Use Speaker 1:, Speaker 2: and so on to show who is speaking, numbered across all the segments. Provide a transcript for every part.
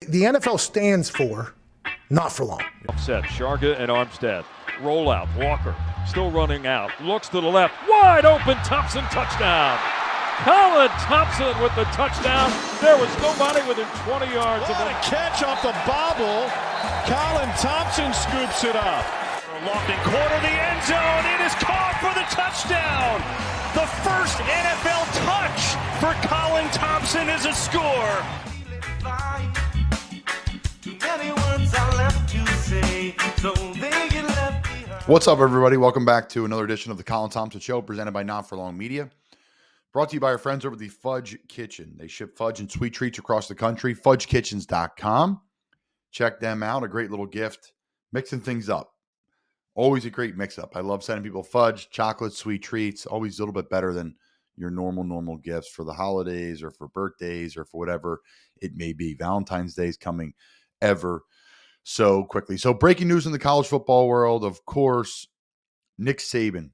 Speaker 1: The NFL stands for not for long.
Speaker 2: Set, Sharga and Armstead. Roll out, Walker still running out. Looks to the left, wide open, Thompson touchdown. Colin Thompson with the touchdown. There was nobody within 20 yards of him.
Speaker 3: What a catch off the bobble. Colin Thompson scoops it up.
Speaker 4: Lofting corner, the end zone. It is caught for the touchdown. The first NFL touch for Colin Thompson is a score.
Speaker 5: What's up, everybody? Welcome back to another edition of the Colin Thompson Show, presented by Not For Long Media. Brought to you by our friends over at the Fudge Kitchen. They ship fudge and sweet treats across the country. FudgeKitchens.com. Check them out. A great little gift. Mixing things up. Always a great mix-up. I love sending people fudge, chocolate, sweet treats. Always a little bit better than your normal gifts for the holidays or for birthdays or for whatever it may be. Valentine's Day is coming ever so quickly. So breaking news in the college football world, of course, Nick Saban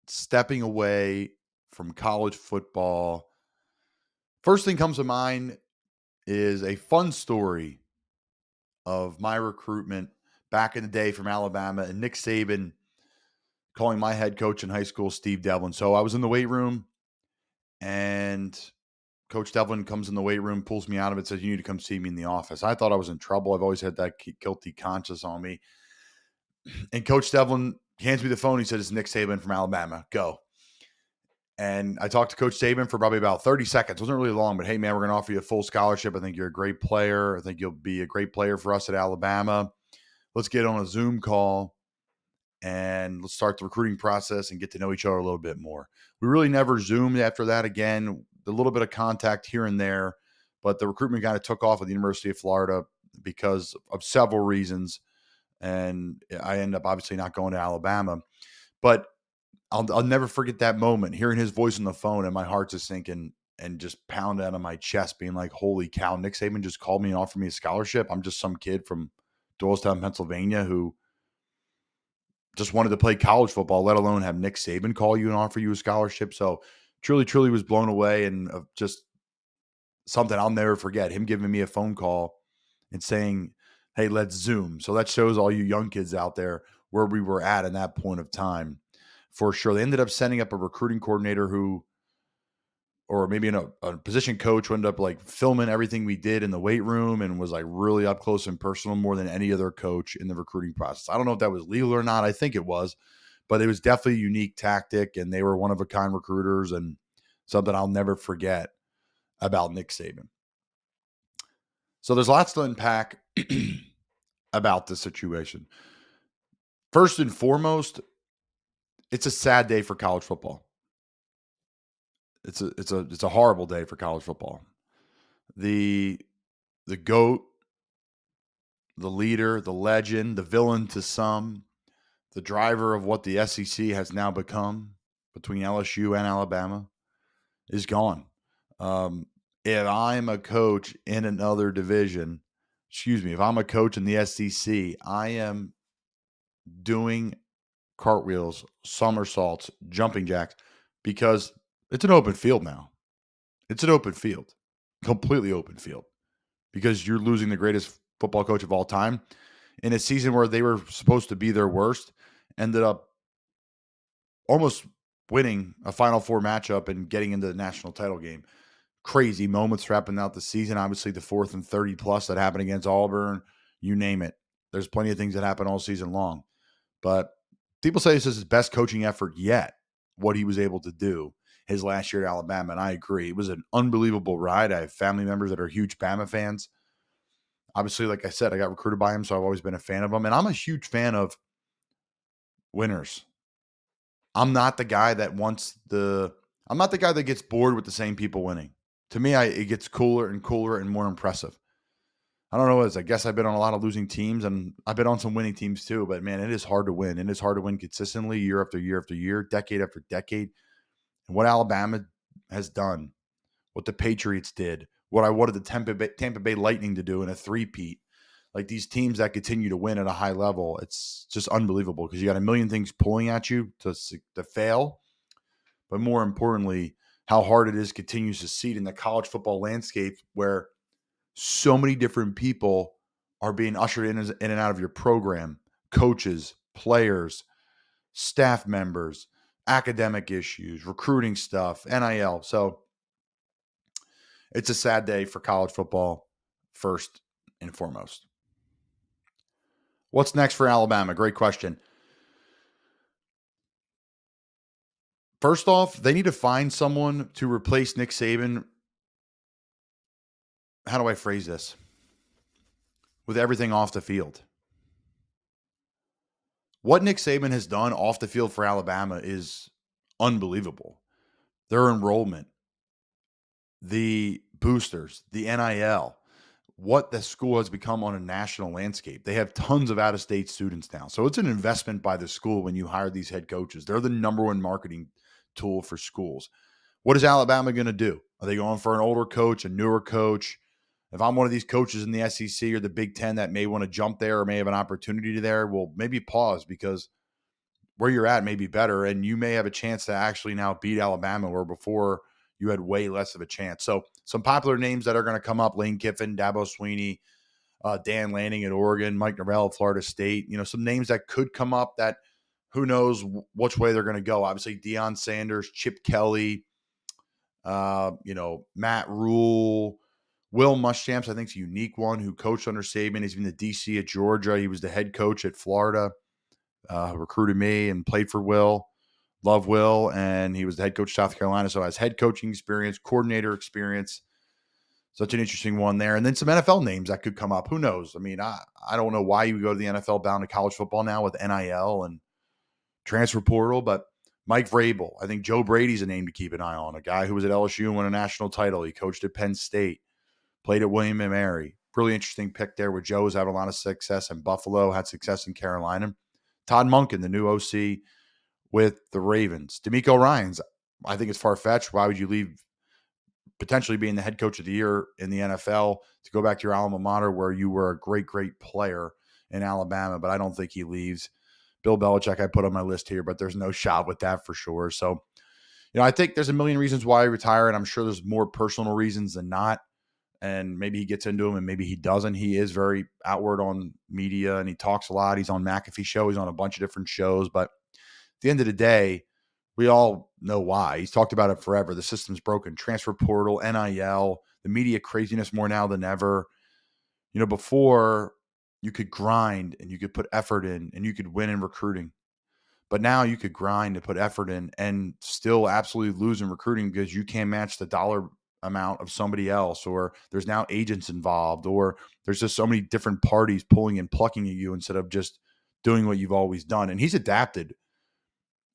Speaker 5: stepping away from college football. First thing comes to mind is a fun story of my recruitment back in the day from Alabama and Nick Saban calling my head coach in high school, Steve Devlin. So I was in the weight room and Coach Devlin comes in the weight room, pulls me out of it, says, "You need to come see me in the office." I thought I was in trouble. I've always had that guilty conscience on me. And Coach Devlin hands me the phone. He said, "It's Nick Saban from Alabama. Go." And I talked to Coach Saban for probably about 30 seconds. It wasn't really long, but hey, man, we're going to offer you a full scholarship. I think you're a great player. I think you'll be a great player for us at Alabama. Let's get on a Zoom call and let's start the recruiting process and get to know each other a little bit more. We really never Zoomed after that again. A little bit of contact here and there, but the recruitment kind of took off at the University of Florida because of several reasons. And I ended up obviously not going to Alabama, but I'll never forget that moment, hearing his voice on the phone and my heart's just sinking and just pounding out of my chest, being like, holy cow, Nick Saban just called me and offered me a scholarship. I'm just some kid from Doylestown, Pennsylvania, who just wanted to play college football, let alone have Nick Saban call you and offer you a scholarship. So truly was blown away, and just something I'll never forget, him giving me a phone call and saying, "Hey, let's Zoom." So that shows all you young kids out there where we were at in that point of time. For sure. They ended up sending up a recruiting coordinator or maybe a position coach who ended up like filming everything we did in the weight room and was like really up close and personal more than any other coach in the recruiting process. I don't know if that was legal or not. I think it was, but it was definitely a unique tactic, and they were one of a kind recruiters, and something I'll never forget about Nick Saban. So there's lots to unpack about this situation. First and foremost, it's a sad day for college football. It's a horrible day for college football. The GOAT, the leader, the legend, the villain to some, the driver of what the SEC has now become between LSU and Alabama is gone. If I'm a coach in another division, if I'm a coach in the SEC, I am doing cartwheels, somersaults, jumping jacks, because it's an open field now. It's an open field, completely open field, because you're losing the greatest football coach of all time in a season where they were supposed to be their worst, ended up almost winning a Final Four matchup and getting into the national title game. Crazy moments wrapping out the season. Obviously, the 4th and 30 plus that happened against Auburn, you name it. There's plenty of things that happen all season long. But people say this is his best coaching effort yet, what he was able to do his last year at Alabama, and I agree. It was an unbelievable ride. I have family members that are huge Bama fans. Obviously, like I said, I got recruited by him, so I've always been a fan of him, and I'm a huge fan of winners. I'm not the guy that gets bored with the same people winning. To me, it gets cooler and more impressive. I don't know what it is. I guess I've been on a lot of losing teams, and I've been on some winning teams too, but man, it is hard to win. It is hard to win consistently year after year after year, decade after decade. And what Alabama has done, what the Patriots did, what I wanted the Tampa Bay Lightning to do in a three-peat, like these teams that continue to win at a high level, it's just unbelievable, because you got a million things pulling at you to fail. But more importantly, how hard it is continues to succeed in the college football landscape, where so many different people are being ushered in and out of your program: coaches, players, staff members, academic issues, recruiting stuff, NIL. So it's a sad day for college football, first and foremost. What's next for Alabama? Great question. First off, they need to find someone to replace Nick Saban. How do I phrase this? With everything off the field. What Nick Saban has done off the field for Alabama is unbelievable. Their enrollment, the boosters, the NIL, what the school has become on a national landscape. They have tons of out-of-state students now. So it's an investment by the school when you hire these head coaches. They're the number one marketing tool for schools. What is Alabama going to do? Are they going for an older coach, a newer coach? If I'm one of these coaches in the SEC or the Big Ten that may want to jump there or may have an opportunity there, well, maybe pause, because where you're at may be better, and you may have a chance to actually now beat Alabama, where before you had way less of a chance. So some popular names that are going to come up: Lane Kiffin, Dabo Sweeney, Dan Lanning at Oregon, Mike Norvell at Florida State. Some names that could come up that who knows which way they're going to go. Obviously, Deion Sanders, Chip Kelly, Matt Rule, Will Muschamp's, I think, is a unique one, who coached under Saban. He's been the DC at Georgia. He was the head coach at Florida, recruited me and played for Will. Love Will. And he was the head coach of South Carolina. So has head coaching experience, coordinator experience. Such an interesting one there. And then some NFL names that could come up. Who knows? I mean, I don't know why you go to the NFL bound to college football now with NIL and transfer portal, but Mike Vrabel. I think Joe Brady's a name to keep an eye on, a guy who was at LSU and won a national title. He coached at Penn State, played at William & Mary. Really interesting pick there, where Joe was having a lot of success in Buffalo, had success in Carolina. Todd Monken, the new OC with the Ravens. D'Amico Ryans, I think it's far-fetched. Why would you leave potentially being the head coach of the year in the NFL to go back to your alma mater where you were a great, great player in Alabama? But I don't think he leaves. Bill Belichick, I put on my list here, but there's no shot with that for sure. So, I think there's a million reasons why he retired, and I'm sure there's more personal reasons than not. And maybe he gets into them and maybe he doesn't. He is very outward on media and he talks a lot. He's on McAfee show. He's on a bunch of different shows. But at the end of the day, we all know why. He's talked about it forever. The system's broken. Transfer portal, NIL, the media craziness more now than ever. Before you could grind and you could put effort in and you could win in recruiting. But now you could grind and put effort in and still absolutely lose in recruiting because you can't match the dollar amount of somebody else, or there's now agents involved, or there's just so many different parties pulling and plucking at you instead of just doing what you've always done. And he's adapted,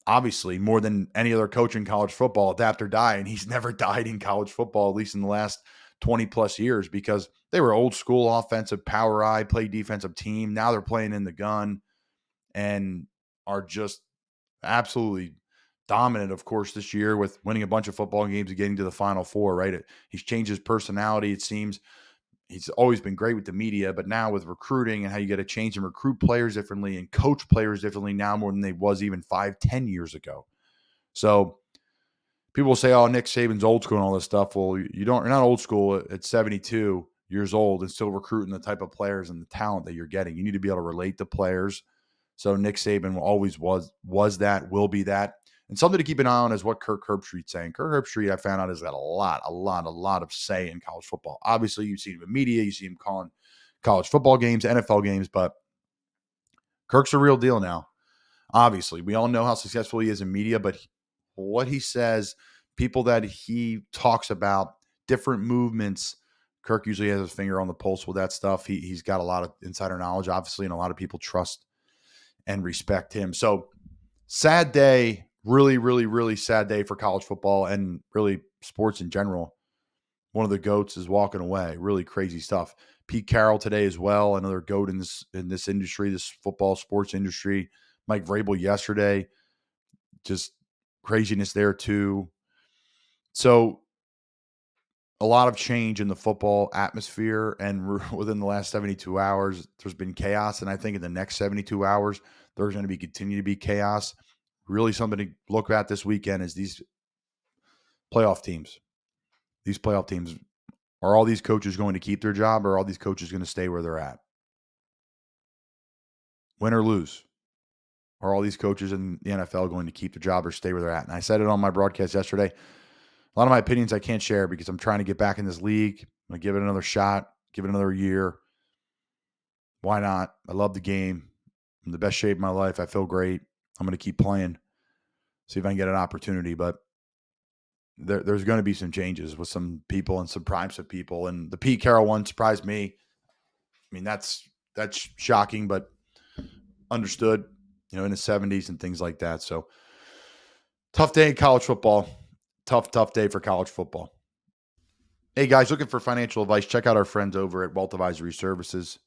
Speaker 5: obviously, more than any other coach in college football, adapt or die. And he's never died in college football, at least in the last 20 plus years, because they were old school offensive power eye, play defensive team. Now they're playing in the gun and are just absolutely dominant, of course, this year with winning a bunch of football games and getting to the Final Four, right? He's changed his personality, it seems. He's always been great with the media, but now with recruiting and how you got to change and recruit players differently and coach players differently now more than they was even 5-10 years ago. So people will say, oh, Nick Saban's old school and all this stuff. Well, you're not old school at 72 years old and still recruiting the type of players and the talent that you're getting. You need to be able to relate to players. So Nick Saban always was that, will be that. And something to keep an eye on is what Kirk Herbstreit's saying. Kirk Herbstreit, I found out, has got a lot of say in college football. Obviously, you see him in media, you see him calling college football games, NFL games, but Kirk's a real deal now. Obviously, we all know how successful he is in media, but what he says, people that he talks about, different movements, Kirk usually has his finger on the pulse with that stuff. He's got a lot of insider knowledge, obviously, and a lot of people trust and respect him. So sad day, really, really, really sad day for college football and really sports in general. One of the GOATs is walking away. Really crazy stuff. Pete Carroll today as well, another GOAT in this industry, this football sports industry. Mike Vrabel yesterday, just craziness there too. So a lot of change in the football atmosphere, and within the last 72 hours, there's been chaos. And I think in the next 72 hours, there's going to continue to be chaos. Really something to look at this weekend is these playoff teams. These playoff teams Are all these coaches going to keep their job, or are all these coaches going to stay where they're at? Win or lose, are all these coaches in the NFL going to keep their job or stay where they're at? And I said it on my broadcast yesterday. A lot of my opinions I can't share because I'm trying to get back in this league. I'm going to give it another shot, give it another year. Why not? I love the game. I'm in the best shape of my life. I feel great. I'm going to keep playing, see if I can get an opportunity. But there's going to be some changes with some people and some primes of people. And the Pete Carroll one surprised me. I mean, that's shocking, but understood, in the 70s and things like that. So tough day in college football. Tough day for college football. Hey, guys, looking for financial advice? Check out our friends over at Wealth Advisory Services.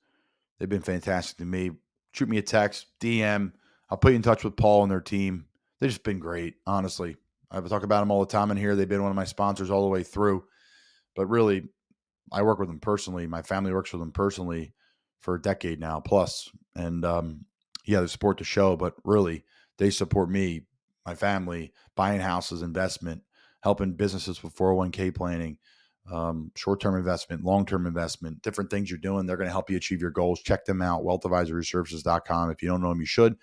Speaker 5: They've been fantastic to me. Shoot me a text, DM. I'll put you in touch with Paul and their team. They've just been great, honestly. I talk about them all the time in here. They've been one of my sponsors all the way through. But really, I work with them personally. My family works with them personally for a decade now plus. And, they support the show, but really, they support me, my family, buying houses, investment, helping businesses with 401k planning, short-term investment, long-term investment, different things you're doing. They're going to help you achieve your goals. Check them out, wealthadvisoryservices.com. If you don't know them, you should.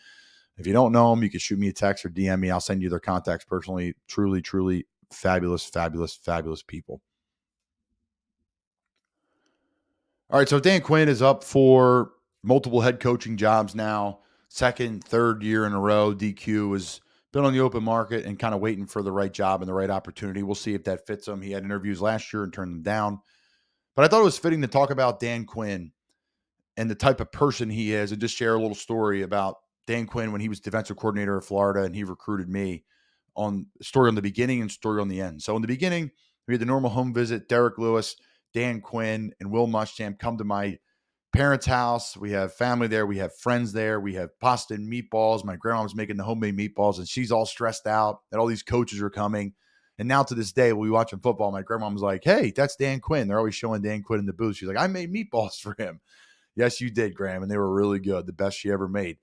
Speaker 5: If you don't know them, you can shoot me a text or DM me. I'll send you their contacts personally. Truly, truly fabulous, fabulous, fabulous people. All right, so Dan Quinn is up for multiple head coaching jobs now. Second, third year in a row. DQ has been on the open market and kind of waiting for the right job and the right opportunity. We'll see if that fits him. He had interviews last year and turned them down. But I thought it was fitting to talk about Dan Quinn and the type of person he is and just share a little story about Dan Quinn when he was defensive coordinator of Florida and he recruited me, on story on the beginning and story on the end. So in the beginning, we had the normal home visit. Derek Lewis, Dan Quinn, and Will Muschamp come to my parents' house. We have family there. We have friends there. We have pasta and meatballs. My grandma was making the homemade meatballs, and she's all stressed out that all these coaches are coming. And now to this day, when we watching football, my grandma was like, "Hey, that's Dan Quinn." They're always showing Dan Quinn in the booth. She's like, "I made meatballs for him." Yes, you did, Graham, and they were really good, the best she ever made.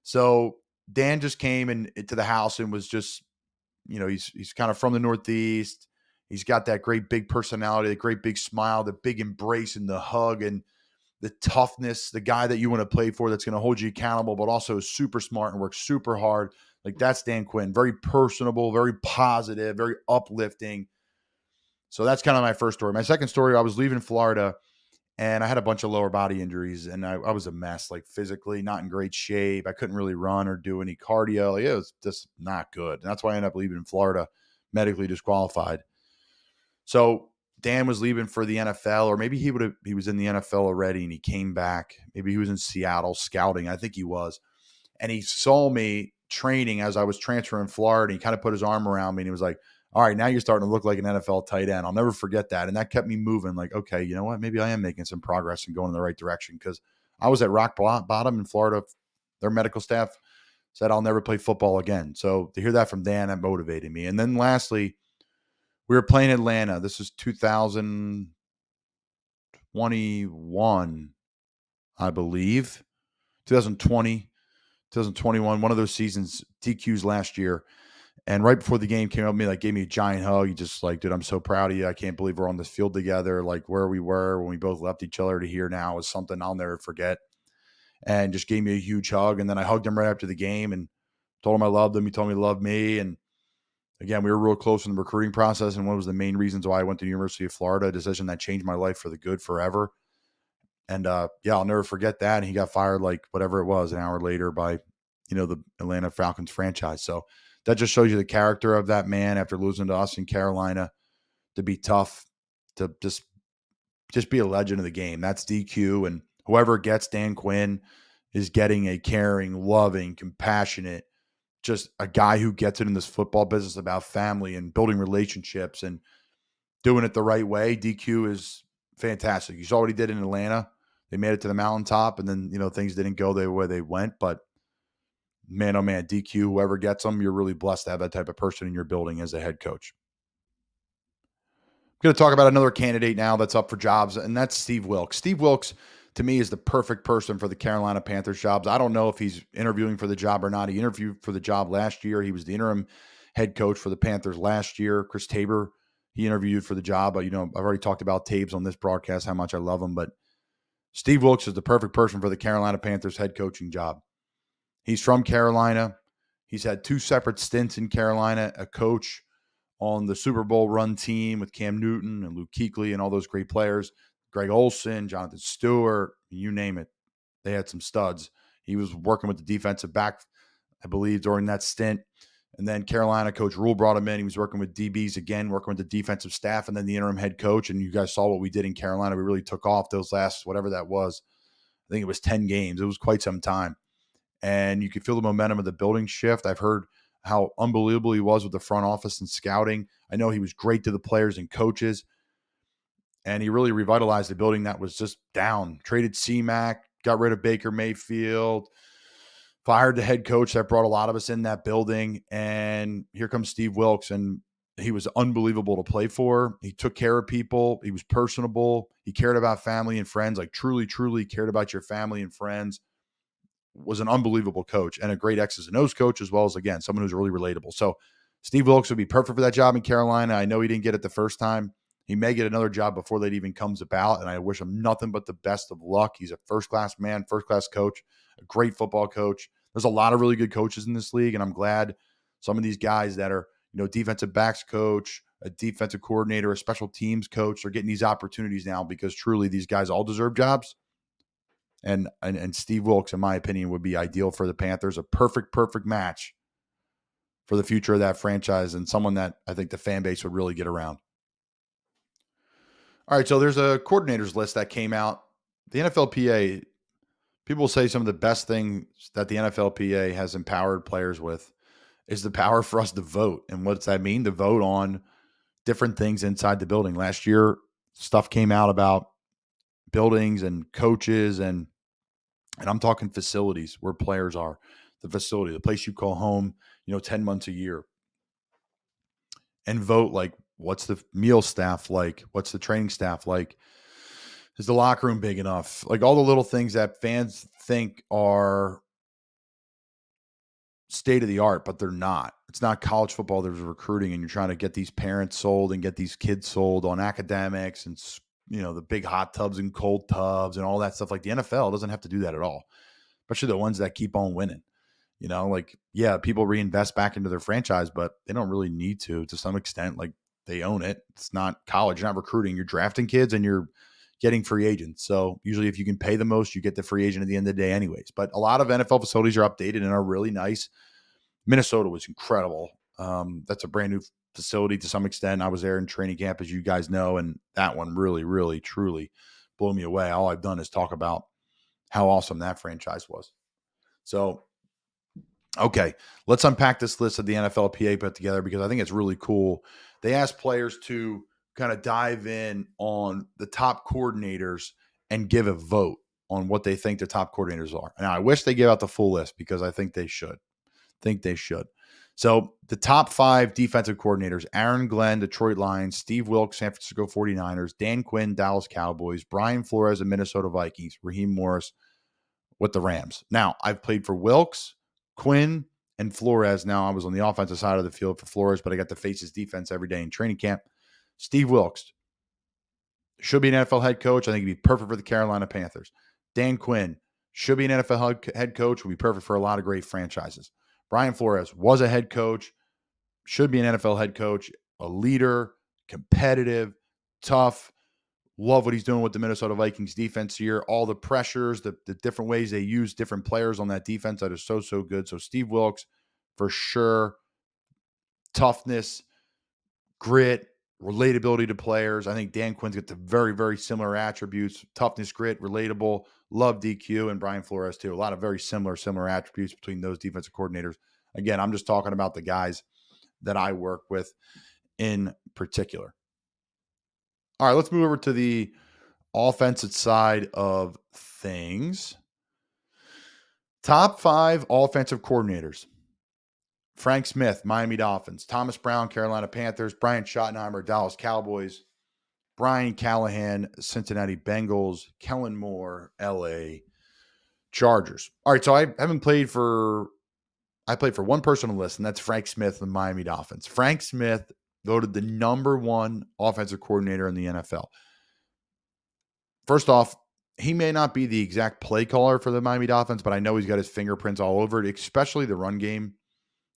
Speaker 5: So Dan just came into the house and was just, he's kind of from the Northeast. He's got that great big personality, the great big smile, the big embrace and the hug and the toughness, the guy that you want to play for that's going to hold you accountable, but also is super smart and works super hard. Like, that's Dan Quinn. Very personable, very positive, very uplifting. So that's kind of my first story. My second story, I was leaving Florida and I had a bunch of lower body injuries and I was a mess, like physically not in great shape. I couldn't really run or do any cardio. Like, it was just not good. And that's why I ended up leaving Florida, medically disqualified. So Dan was leaving for the NFL, or maybe he was in the NFL already and he came back. Maybe he was in Seattle scouting. I think he was. And he saw me training as I was transferring Florida. He kind of put his arm around me and he was like, "All right, now you're starting to look like an NFL tight end." I'll never forget that. And that kept me moving, like, okay, you know what? Maybe I am making some progress and going in the right direction, because I was at rock bottom in Florida. Their medical staff said I'll never play football again. So to hear that from Dan, that motivated me. And then lastly, we were playing Atlanta. This is 2021, I believe. 2020, 2021, one of those seasons, DQs last year. And right before the game came up to me, like, gave me a giant hug. He just like, "Dude, I'm so proud of you. I can't believe we're on this field together. Like, where we were when we both left each other to here now is something I'll never forget." And just gave me a huge hug. And then I hugged him right after the game and told him I loved him. He told me he loved me. And again, we were real close in the recruiting process. And one was the main reasons why I went to the University of Florida, a decision that changed my life for the good forever. And I'll never forget that. And he got fired, like, whatever it was, an hour later by, the Atlanta Falcons franchise. So that just shows you the character of that man after losing to us in Carolina, to be tough, to just be a legend of the game. That's DQ. And whoever gets Dan Quinn is getting a caring, loving, compassionate, just a guy who gets it in this football business about family and building relationships and doing it the right way. DQ is fantastic. You saw what he did in Atlanta. They made it to the mountaintop, and then, things didn't go the way they went. But man, oh man, DQ, whoever gets them, you're really blessed to have that type of person in your building as a head coach. I'm going to talk about another candidate now that's up for jobs, and that's Steve Wilks. Steve Wilks, to me, is the perfect person for the Carolina Panthers jobs. I don't know if he's interviewing for the job or not. He interviewed for the job last year. He was the interim head coach for the Panthers last year. Chris Tabor he interviewed for the job. I've already talked about Taves on this broadcast, how much I love him, but Steve Wilks is the perfect person for the Carolina Panthers head coaching job. He's from Carolina. He's had 2 separate stints in Carolina, a coach on the Super Bowl run team with Cam Newton and Luke Kuechly and all those great players, Greg Olsen, Jonathan Stewart, you name it. They had some studs. He was working with the defensive back, I believe, during that stint. And then Carolina, Coach Rule brought him in. He was working with DBs again, working with the defensive staff, and then the interim head coach. And you guys saw what we did in Carolina. We really took off those last, whatever that was. I think it was 10 games. It was quite some time. And you could feel the momentum of the building shift. I've heard how unbelievable he was with the front office and scouting. I know he was great to the players and coaches. And he really revitalized the building that was just down. Traded C-Mac, got rid of Baker Mayfield, fired the head coach that brought a lot of us in that building. And here comes Steve Wilks, and he was unbelievable to play for. He took care of people. He was personable. He cared about family and friends, like truly, truly cared about your family and friends. Was an unbelievable coach and a great X's and O's coach, as well as, again, someone who's really relatable. So Steve Wilks would be perfect for that job in Carolina. I know he didn't get it the first time. He may get another job before that even comes about, and I wish him nothing but the best of luck. He's a first-class man, first-class coach, a great football coach. There's a lot of really good coaches in this league, and I'm glad some of these guys that are, defensive backs coach, a defensive coordinator, a special teams coach are getting these opportunities now, because truly these guys all deserve jobs. And Steve Wilks, in my opinion, would be ideal for the Panthers, a perfect match for the future of that franchise, and someone that I think the fan base would really get around. All right, so there's a coordinators list that came out. The NFLPA, people say some of the best things that the NFLPA has empowered players with is the power for us to vote. And what does that mean? To vote on different things inside the building. Last year, stuff came out about buildings and coaches, and I'm talking facilities where players are, the facility, the place you call home, 10 months a year. And vote, like, what's the meal staff like? What's the training staff like? Is the locker room big enough? Like, all the little things that fans think are state of the art, but they're not. It's not college football. There's recruiting, and you're trying to get these parents sold and get these kids sold on academics and, the big hot tubs and cold tubs and all that stuff. Like, the NFL doesn't have to do that at all, especially the ones that keep on winning. People reinvest back into their franchise, but they don't really need to some extent. Like, they own it. It's not college. You're not recruiting. You're drafting kids and you're getting free agents. So usually if you can pay the most, you get the free agent at the end of the day anyways. But a lot of NFL facilities are updated and are really nice. Minnesota was incredible. That's a brand new facility to some extent. I was there in training camp, as you guys know, and that one really, really, truly blew me away. All I've done is talk about how awesome that franchise was. So, okay, let's unpack this list that the NFLPA put together, because I think it's really cool. They asked players to kind of dive in on the top coordinators and give a vote on what they think the top coordinators are. Now, I wish they gave out the full list, because I think they should. So the top 5 defensive coordinators: Aaron Glenn, Detroit Lions; Steve Wilks, San Francisco 49ers; Dan Quinn, Dallas Cowboys; Brian Flores, the Minnesota Vikings; Raheem Morris with the Rams. Now, I've played for Wilks, Quinn, and Flores. Now, I was on the offensive side of the field for Flores, but I got to face his defense every day in training camp. Steve Wilks should be an NFL head coach. I think he'd be perfect for the Carolina Panthers. Dan Quinn should be an NFL head coach. Would be perfect for a lot of great franchises. Brian Flores was a head coach, should be an NFL head coach, a leader, competitive, tough. Love what he's doing with the Minnesota Vikings defense here. All the pressures, the different ways they use different players on that defense that is so, so good. So Steve Wilks, for sure. Toughness, grit, relatability to players. I think Dan Quinn's got the very, very similar attributes: toughness, grit, relatable. Love DQ, and Brian Flores too. A lot of very similar attributes between those defensive coordinators. Again, I'm just talking about the guys that I work with in particular. All right, let's move over to the offensive side of things. Top 5 offensive coordinators: Frank Smith, Miami Dolphins; Thomas Brown, Carolina Panthers; Brian Schottenheimer, Dallas Cowboys; Brian Callahan, Cincinnati Bengals; Kellen Moore, LA Chargers. All right, so I played for one person on the list, and that's Frank Smith, the Miami Dolphins. Frank Smith voted the #1 offensive coordinator in the NFL. First off, he may not be the exact play caller for the Miami Dolphins, but I know he's got his fingerprints all over it, especially the run game.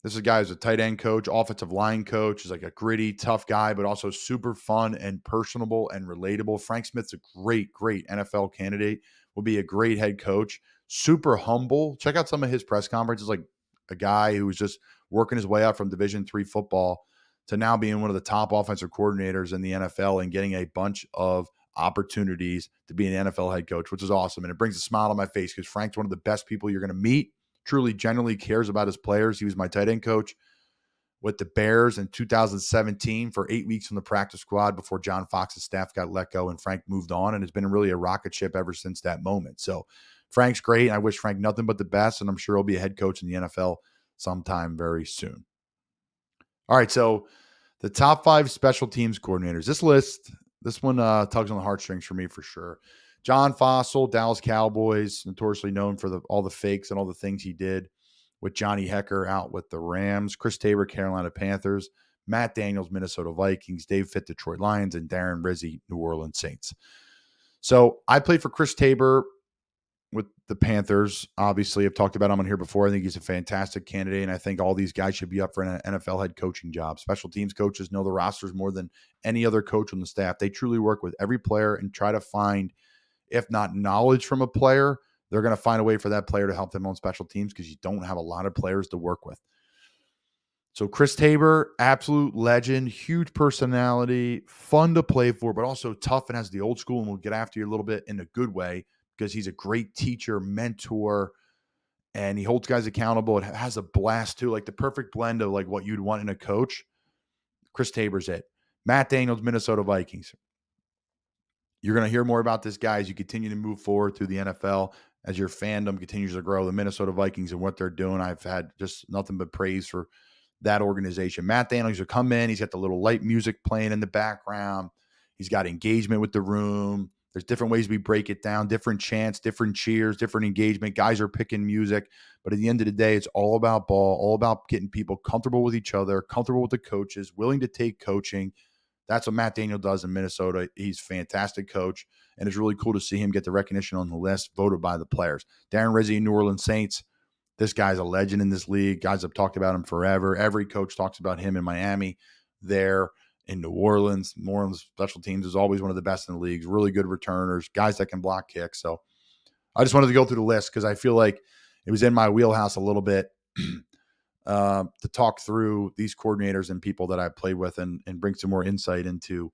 Speaker 5: This is a guy who's a tight end coach, offensive line coach. He's like a gritty, tough guy, but also super fun and personable and relatable. Frank Smith's a great, great NFL candidate. Will be a great head coach. Super humble. Check out some of his press conferences. Like a guy who was just working his way up from Division III football to now being one of the top offensive coordinators in the NFL and getting a bunch of opportunities to be an NFL head coach, which is awesome. And it brings a smile on my face because Frank's one of the best people you're going to meet. Truly, genuinely cares about his players. He was my tight end coach with the Bears in 2017 for 8 weeks on the practice squad before John Fox's staff got let go and Frank moved on, and has been really a rocket ship ever since that moment. So Frank's great. I wish Frank nothing but the best, and I'm sure he'll be a head coach in the NFL sometime very soon. All right, so the top 5 special teams coordinators. This one tugs on the heartstrings for me for sure. John Fossil, Dallas Cowboys, notoriously known for all the fakes and all the things he did with Johnny Hecker out with the Rams. Chris Tabor, Carolina Panthers. Matt Daniels, Minnesota Vikings. Dave Fitt, Detroit Lions. And Darren Rizzi, New Orleans Saints. So I played for Chris Tabor with the Panthers. Obviously, I've talked about him on here before. I think he's a fantastic candidate, and I think all these guys should be up for an NFL head coaching job. Special teams coaches know the rosters more than any other coach on the staff. They truly work with every player and try to find, if not knowledge from a player, they're going to find a way for that player to help them on special teams because you don't have a lot of players to work with. So Chris Tabor, absolute legend, huge personality, fun to play for, but also tough and has the old school and will get after you a little bit in a good way because he's a great teacher, mentor, and he holds guys accountable. It has a blast too, like the perfect blend of like what you'd want in a coach. Chris Tabor's it. Matt Daniels, Minnesota Vikings. You're going to hear more about this guy as you continue to move forward through the NFL, as your fandom continues to grow. The Minnesota Vikings and what they're doing, I've had just nothing but praise for that organization. Matt Daniels will come in. He's got the little light music playing in the background. He's got engagement with the room. There's different ways we break it down, different chants, different cheers, different engagement. Guys are picking music. But at the end of the day, it's all about ball, all about getting people comfortable with each other, comfortable with the coaches, willing to take coaching. That's what Matt Daniel does in Minnesota. He's a fantastic coach, and it's really cool to see him get the recognition on the list voted by the players. Darren Rizzi, New Orleans Saints. This guy's a legend in this league. Guys have talked about him forever. Every coach talks about him in Miami, there in New Orleans. New Orleans special teams is always one of the best in the league. Really good returners, guys that can block kicks. So I just wanted to go through the list because I feel like it was in my wheelhouse a little bit to talk through these coordinators and people that I played with and bring some more insight into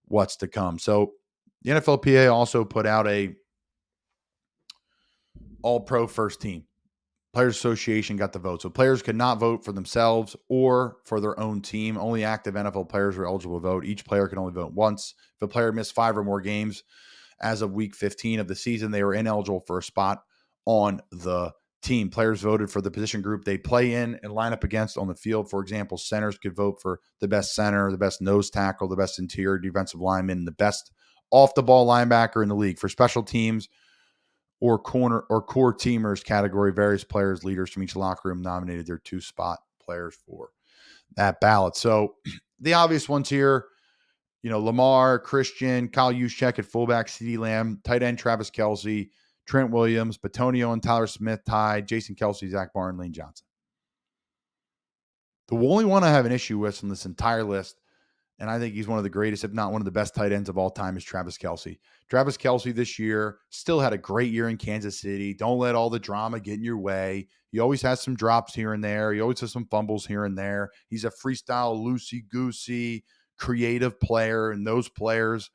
Speaker 5: what's to come. So the NFLPA also put out a all-pro first team. Players Association got the vote. So players could not vote for themselves or for their own team. Only active NFL players were eligible to vote. Each player can only vote once. If a player missed 5 or more games as of week 15 of the season, they were ineligible for a spot on the team. Players voted for the position group they play in and line up against on the field. For example, centers could vote for the best center, the best nose tackle, the best interior defensive lineman, the best off-the-ball linebacker in the league. For special teams or corner or core teamers category, various players, leaders from each locker room nominated their 2 spot players for that ballot. So the obvious ones here, Lamar, Christian, Kyle Juszczyk at fullback, CeeDee Lamb, tight end Travis Kelce, Trent Williams, Batonio and Tyler Smith tied, Jason Kelce, Zach Barn, Lane Johnson. The only one I have an issue with on this entire list, and I think he's one of the greatest, if not one of the best tight ends of all time, is Travis Kelce. Travis Kelce this year still had a great year in Kansas City. Don't let all the drama get in your way. He always has some drops here and there. He always has some fumbles here and there. He's a freestyle, loosey-goosey, creative player, and those players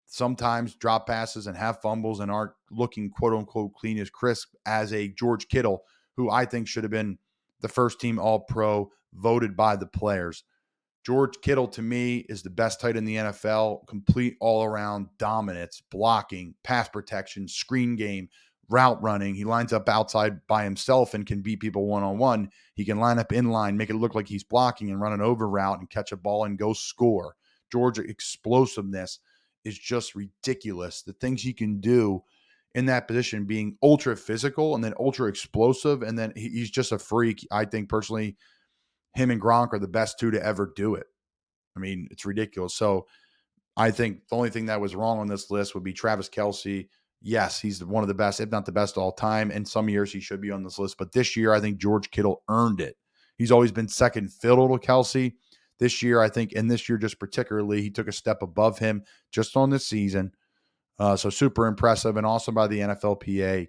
Speaker 5: sometimes drop passes and have fumbles and aren't looking quote-unquote clean as crisp as a George Kittle, who I think should have been the first team All-Pro voted by the players. George Kittle, to me, is the best tight in the NFL, complete all-around dominance, blocking, pass protection, screen game, route running. He lines up outside by himself and can beat people one-on-one. He can line up in line, make it look like he's blocking and run an over route and catch a ball and go score. George's explosiveness is just ridiculous. The things he can do in that position, being ultra physical and then ultra explosive, and then he's just a freak. I think personally, him and Gronk are the best 2 to ever do it. I mean, it's ridiculous. So I think the only thing that was wrong on this list would be Travis Kelce. Yes, he's one of the best, if not the best all time. And some years he should be on this list. But this year, I think George Kittle earned it. He's always been second fiddle to Kelce. This year, I think, and this year just particularly, he took a step above him just on this season. So super impressive and awesome by the NFLPA,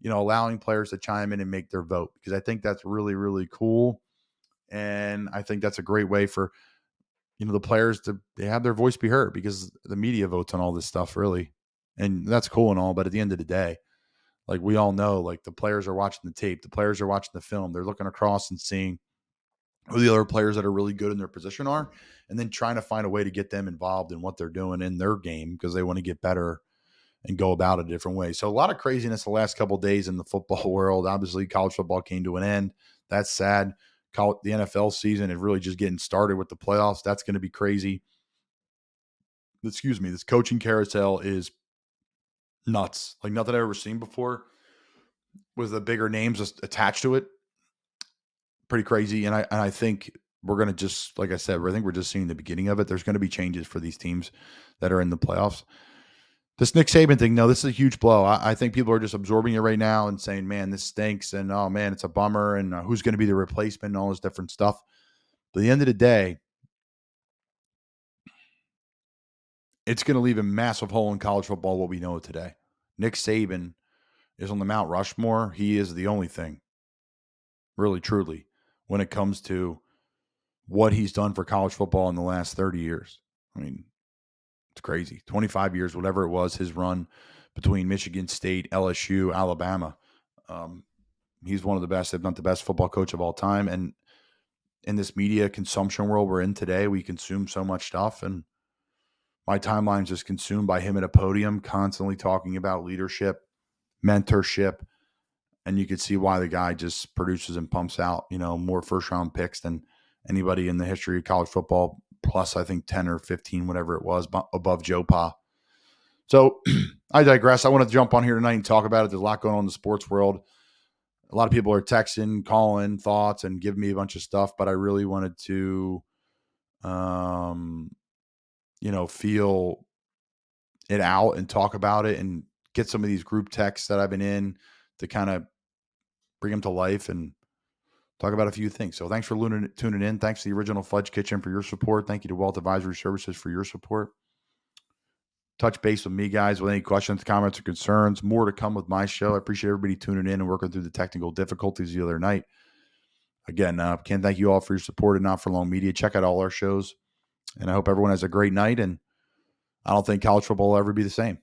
Speaker 5: allowing players to chime in and make their vote, because I think that's really, really cool. And I think that's a great way for, the players they have their voice be heard, because the media votes on all this stuff, really. And that's cool and all. But at the end of the day, like we all know, like the players are watching the tape, the players are watching the film. They're looking across and seeing who the other players that are really good in their position are, and then trying to find a way to get them involved in what they're doing in their game, because they want to get better and go about it a different way. So a lot of craziness the last couple of days in the football world. Obviously, college football came to an end. That's sad. The NFL season is really just getting started with the playoffs. That's going to be crazy. Excuse me. This coaching carousel is nuts. Like nothing I've ever seen before, with the bigger names just attached to it. Pretty crazy. And I think we're going to just, like I said, I think we're just seeing the beginning of it. There's going to be changes for these teams that are in the playoffs. This Nick Saban thing, no, this is a huge blow. I think people are just absorbing it right now and saying, man, this stinks. And, oh, man, it's a bummer. And who's going to be the replacement and all this different stuff. But at the end of the day, it's going to leave a massive hole in college football, what we know today. Nick Saban is on the Mount Rushmore. He is the only thing, really, truly, when it comes to what he's done for college football in the last 30 years. I mean, it's crazy. 25 years, whatever it was, his run between Michigan State, LSU, Alabama. He's one of the best, if not the best, football coach of all time. And in this media consumption world we're in today, we consume so much stuff. And my timeline's just consumed by him at a podium, constantly talking about leadership, mentorship. And you could see why the guy just produces and pumps out, more first-round picks than anybody in the history of college football, plus I think 10 or 15, whatever it was, above Joe Pa. So I digress. I want to jump on here tonight and talk about it. There's a lot going on in the sports world. A lot of people are texting, calling, thoughts, and giving me a bunch of stuff, but I really wanted to, feel it out and talk about it and get some of these group texts that I've been in to kind of bring them to life and talk about a few things. So thanks for tuning in. Thanks to the Original Fudge Kitchen for your support. Thank you to Wealth Advisory Services for your support. Touch base with me, guys, with any questions, comments, or concerns. More to come with my show. I appreciate everybody tuning in and working through the technical difficulties the other night. Again, can't thank you all for your support and Not For Long Media. Check out all our shows. And I hope everyone has a great night. And I don't think college football will ever be the same.